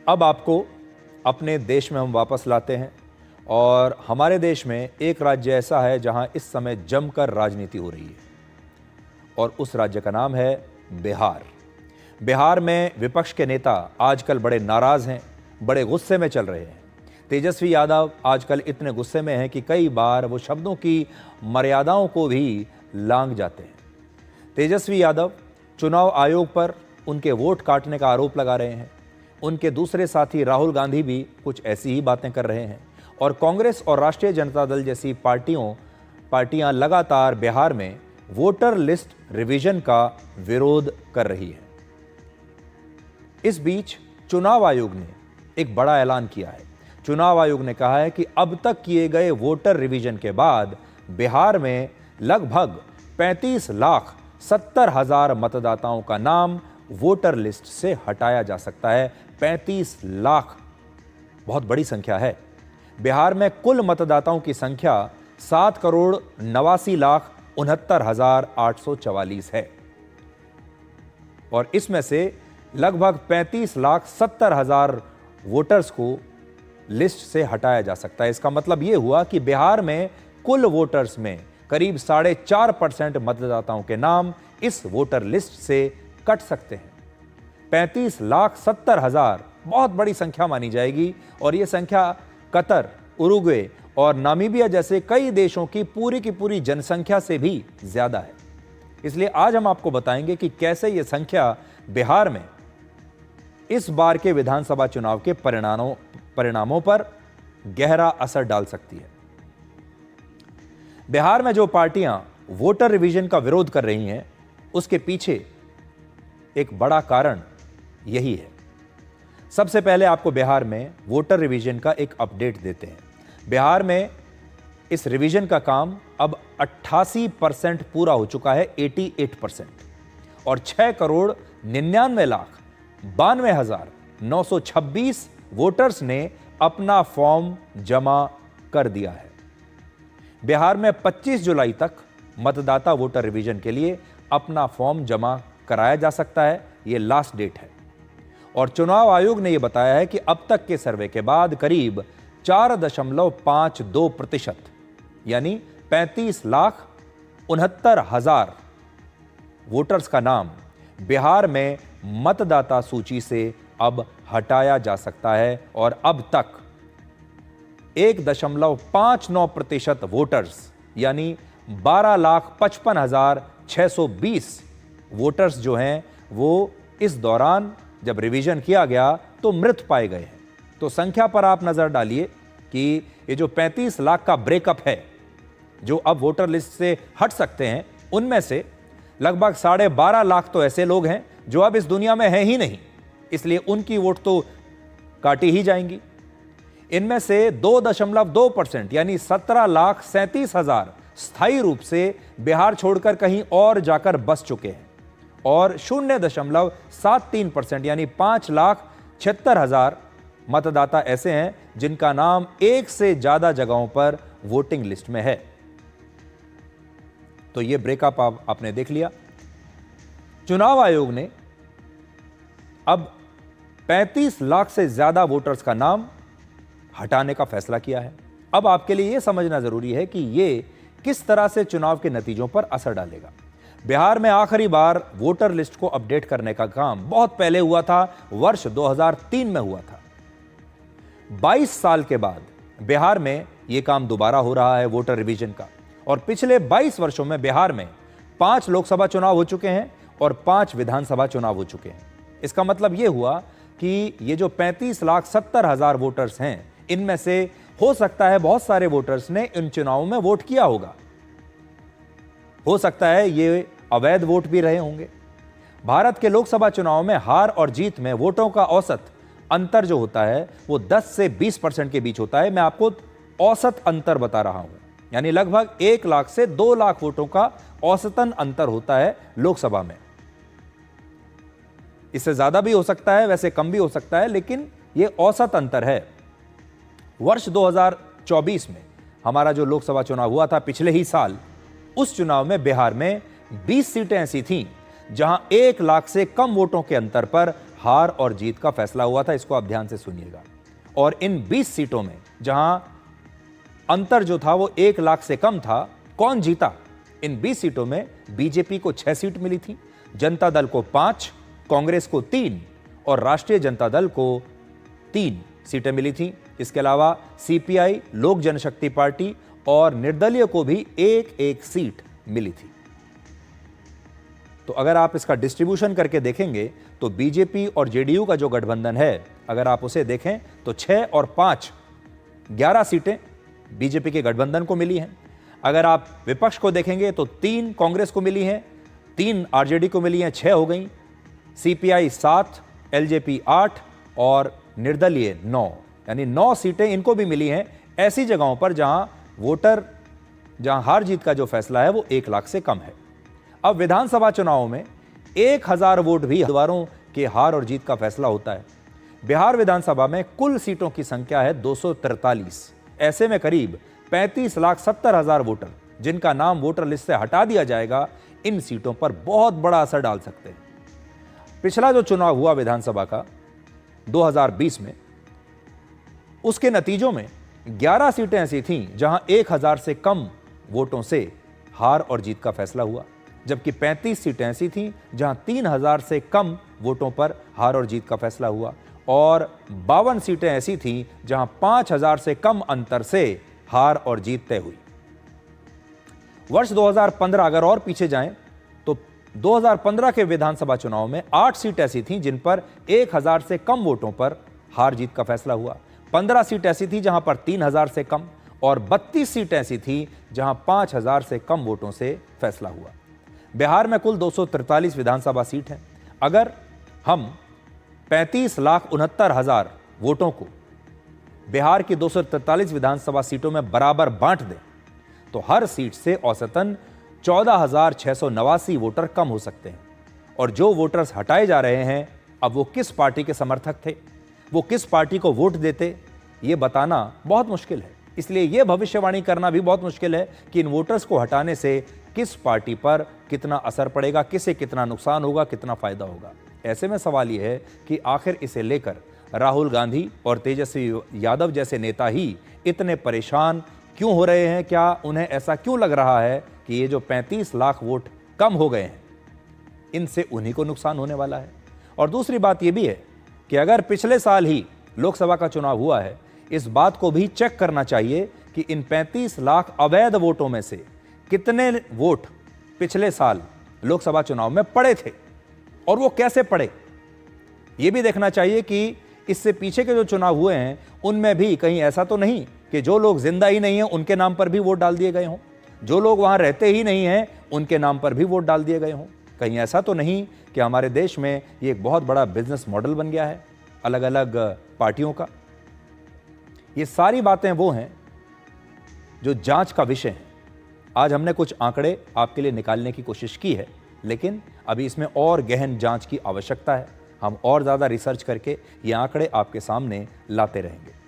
अब आपको अपने देश में हम वापस लाते हैं और हमारे देश में एक राज्य ऐसा है जहां इस समय जमकर राजनीति हो रही है और उस राज्य का नाम है बिहार। बिहार में विपक्ष के नेता आजकल बड़े नाराज हैं, बड़े गुस्से में चल रहे हैं। तेजस्वी यादव आजकल इतने गुस्से में हैं कि कई बार वो शब्दों की मर्यादाओं को भी लांघ जाते हैं। तेजस्वी यादव चुनाव आयोग पर उनके वोट काटने का आरोप लगा रहे हैं। उनके दूसरे साथी राहुल गांधी भी कुछ ऐसी ही बातें कर रहे हैं और कांग्रेस और राष्ट्रीय जनता दल जैसी पार्टियां लगातार बिहार में वोटर लिस्ट रिवीजन का विरोध कर रही है। इस बीच चुनाव आयोग ने एक बड़ा ऐलान किया है। चुनाव आयोग ने कहा है कि अब तक किए गए वोटर रिवीजन के बाद बिहार में लगभग 35,70,000 मतदाताओं का नाम वोटर लिस्ट से हटाया जा सकता है। 35 लाख बहुत बड़ी संख्या है। बिहार में कुल मतदाताओं की संख्या 7,89,69,844 है और इसमें से लगभग 35,70,000 वोटर्स को लिस्ट से हटाया जा सकता है। इसका मतलब यह हुआ कि बिहार में कुल वोटर्स में करीब 4.5% मतदाताओं के नाम इस वोटर लिस्ट से कट सकते हैं। 35,70,000 बहुत बड़ी संख्या मानी जाएगी और यह संख्या कतर, उरुग्वे और नामीबिया जैसे कई देशों की पूरी जनसंख्या से भी ज्यादा है। इसलिए आज हम आपको बताएंगे कि कैसे यह संख्या बिहार में इस बार के विधानसभा चुनाव के परिणामों पर गहरा असर डाल सकती है। बिहार में जो पार्टियां वोटर रिवीजन का विरोध कर रही हैं, उसके पीछे एक बड़ा कारण यही है। सबसे पहले आपको बिहार में वोटर रिवीजन का एक अपडेट देते हैं। बिहार में इस रिवीजन का काम अब 88% पूरा हो चुका है, 88%, और 6,99,92,926 वोटर्स ने अपना फॉर्म जमा कर दिया है। बिहार में 25 जुलाई तक मतदाता वोटर रिवीजन के लिए अपना फॉर्म जमा कराया जा सकता है, यह लास्ट डेट है। और चुनाव आयोग ने यह बताया है कि अब तक के सर्वे के बाद करीब 4.52% यानी 35,69,000 वोटर्स का नाम बिहार में मतदाता सूची से अब हटाया जा सकता है और अब तक 1.59% वोटर्स यानी 12,55,620 वोटर्स जो हैं वो इस दौरान जब रिवीजन किया गया तो मृत पाए गए हैं। तो संख्या पर आप नजर डालिए कि ये जो 35 लाख का ब्रेकअप है जो अब वोटर लिस्ट से हट सकते हैं, उनमें से लगभग 12.5 लाख तो ऐसे लोग हैं जो अब इस दुनिया में हैं ही नहीं, इसलिए उनकी वोट तो काटी ही जाएंगी। इनमें से 2.2% यानी 17,37,000 स्थायी रूप से बिहार छोड़कर कहीं और जाकर बस चुके हैं और 0.73% यानी 5,76,000 मतदाता ऐसे हैं जिनका नाम एक से ज्यादा जगहों पर वोटिंग लिस्ट में है। तो यह ब्रेकअप आपने देख लिया। चुनाव आयोग ने अब 35 लाख से ज्यादा वोटर्स का नाम हटाने का फैसला किया है। अब आपके लिए यह समझना जरूरी है कि यह किस तरह से चुनाव के नतीजों पर असर डालेगा। बिहार में आखिरी बार वोटर लिस्ट को अपडेट करने का काम बहुत पहले हुआ था, वर्ष 2003 में हुआ था। 22 साल के बाद बिहार में यह काम दोबारा हो रहा है वोटर रिवीजन का, और पिछले 22 वर्षों में बिहार में 5 लोकसभा चुनाव हो चुके हैं और 5 विधानसभा चुनाव हो चुके हैं। इसका मतलब यह हुआ कि ये जो 35,70,000 वोटर्स हैं, इनमें से हो सकता है बहुत सारे वोटर्स ने इन चुनावों में वोट किया होगा, हो सकता है ये अवैध वोट भी रहे होंगे। भारत के लोकसभा चुनाव में हार और जीत में वोटों का औसत अंतर जो होता है वो 10 से 20% के बीच होता है। मैं आपको औसत अंतर बता रहा हूं, यानी लगभग 1 लाख से 2 लाख वोटों का औसतन अंतर होता है लोकसभा में। इससे ज्यादा भी हो सकता है, वैसे कम भी हो सकता है, लेकिन यह औसत अंतर है। वर्ष 2024 में हमारा जो लोकसभा चुनाव हुआ था पिछले ही साल, उस चुनाव में बिहार में 20 सीटें ऐसी थीं जहां 1 लाख से कम वोटों के अंतर पर हार और जीत का फैसला हुआ था। इसको आप ध्यान से सुनिएगा। और इन 20 सीटों में जहां अंतर जो था वो 1 लाख से कम था, कौन जीता? इन 20 सीटों में बीजेपी को 6 सीट मिली थी, जनता दल को 5, कांग्रेस को 3 और राष्ट्रीय जनता दल को 3 सीटें मिली थी। इसके अलावा सीपीआई, लोक जनशक्ति पार्टी और निर्दलीय को भी 1-1 सीट मिली थी। तो अगर आप इसका डिस्ट्रीब्यूशन करके देखेंगे तो बीजेपी और जेडीयू का जो गठबंधन है, अगर आप उसे देखें तो 6 और 5 11 सीटें बीजेपी के गठबंधन को मिली हैं। अगर आप विपक्ष को देखेंगे तो 3 कांग्रेस को मिली हैं, 3 आरजेडी को मिली हैं, 6 हो गई, सीपीआई 7, एलजेपी 8 और निर्दलीय 9, यानी 9 सीटें इनको भी मिली हैं ऐसी जगहों पर जहां हार जीत का जो फैसला है वो 1 लाख से कम है। अब विधानसभा चुनाव में 1000 वोट भी उम्मीदवारों के हार और जीत का फैसला होता है। बिहार विधानसभा में कुल सीटों की संख्या है 243। ऐसे में करीब 35,70,000 वोटर जिनका नाम वोटर लिस्ट से हटा दिया जाएगा, इन सीटों पर बहुत बड़ा असर डाल सकते हैं। पिछला जो चुनाव हुआ विधानसभा का 2020 में, उसके नतीजों में 11 सीटें ऐसी थीं जहां 1000 से कम वोटों से हार और जीत का फैसला हुआ, जबकि 35 सीटें ऐसी थीं जहां 3000 से कम वोटों पर हार और जीत का फैसला हुआ और 52 सीटें ऐसी थीं जहां 5000 से कम अंतर से हार और जीत तय हुई। वर्ष 2015 अगर और पीछे जाएं तो 2015 के विधानसभा चुनाव में 8 सीट ऐसी थीं जिन पर 1000 से कम वोटों पर हार जीत का फैसला हुआ, 15 सीट ऐसी थी जहां पर 3000 से कम और 32 सीट ऐसी थी जहां 5000 से कम वोटों से फैसला हुआ। बिहार में कुल 243 विधानसभा सीट हैं। अगर हम 35,69,000 वोटों को बिहार की 243 विधानसभा सीटों में बराबर बांट दें तो हर सीट से औसतन 14,689 वोटर कम हो सकते हैं। और जो वोटर्स हटाए जा रहे हैं, अब वो किस पार्टी के समर्थक थे, वो किस पार्टी को वोट देते, ये बताना बहुत मुश्किल है। इसलिए यह भविष्यवाणी करना भी बहुत मुश्किल है कि इन वोटर्स को हटाने से किस पार्टी पर कितना असर पड़ेगा, किसे कितना नुकसान होगा, कितना फायदा होगा। ऐसे में सवाल यह है कि आखिर इसे लेकर राहुल गांधी और तेजस्वी यादव जैसे नेता ही इतने परेशान क्यों हो रहे हैं? क्या उन्हें ऐसा क्यों लग रहा है कि ये जो 35 लाख वोट कम हो गए हैं, इनसे उन्हीं को नुकसान होने वाला है? और दूसरी बात यह भी है कि अगर पिछले साल ही लोकसभा का चुनाव हुआ है, इस बात को भी चेक करना चाहिए कि इन 35 लाख अवैध वोटों में से कितने वोट पिछले साल लोकसभा चुनाव में पड़े थे और वो कैसे पड़े। यह भी देखना चाहिए कि इससे पीछे के जो चुनाव हुए हैं उनमें भी कहीं ऐसा तो नहीं कि जो लोग जिंदा ही नहीं हैं उनके नाम पर भी वोट डाल दिए गए हों, जो लोग वहां रहते ही नहीं हैं उनके नाम पर भी वोट डाल दिए गए हों। कहीं ऐसा तो नहीं कि हमारे देश में ये एक बहुत बड़ा बिजनेस मॉडल बन गया है अलग अलग पार्टियों का। ये सारी बातें वो हैं जो जांच का विषय हैं। आज हमने कुछ आंकड़े आपके लिए निकालने की कोशिश की है, लेकिन अभी इसमें और गहन जांच की आवश्यकता है। हम और ज़्यादा रिसर्च करके ये आंकड़े आपके सामने लाते रहेंगे।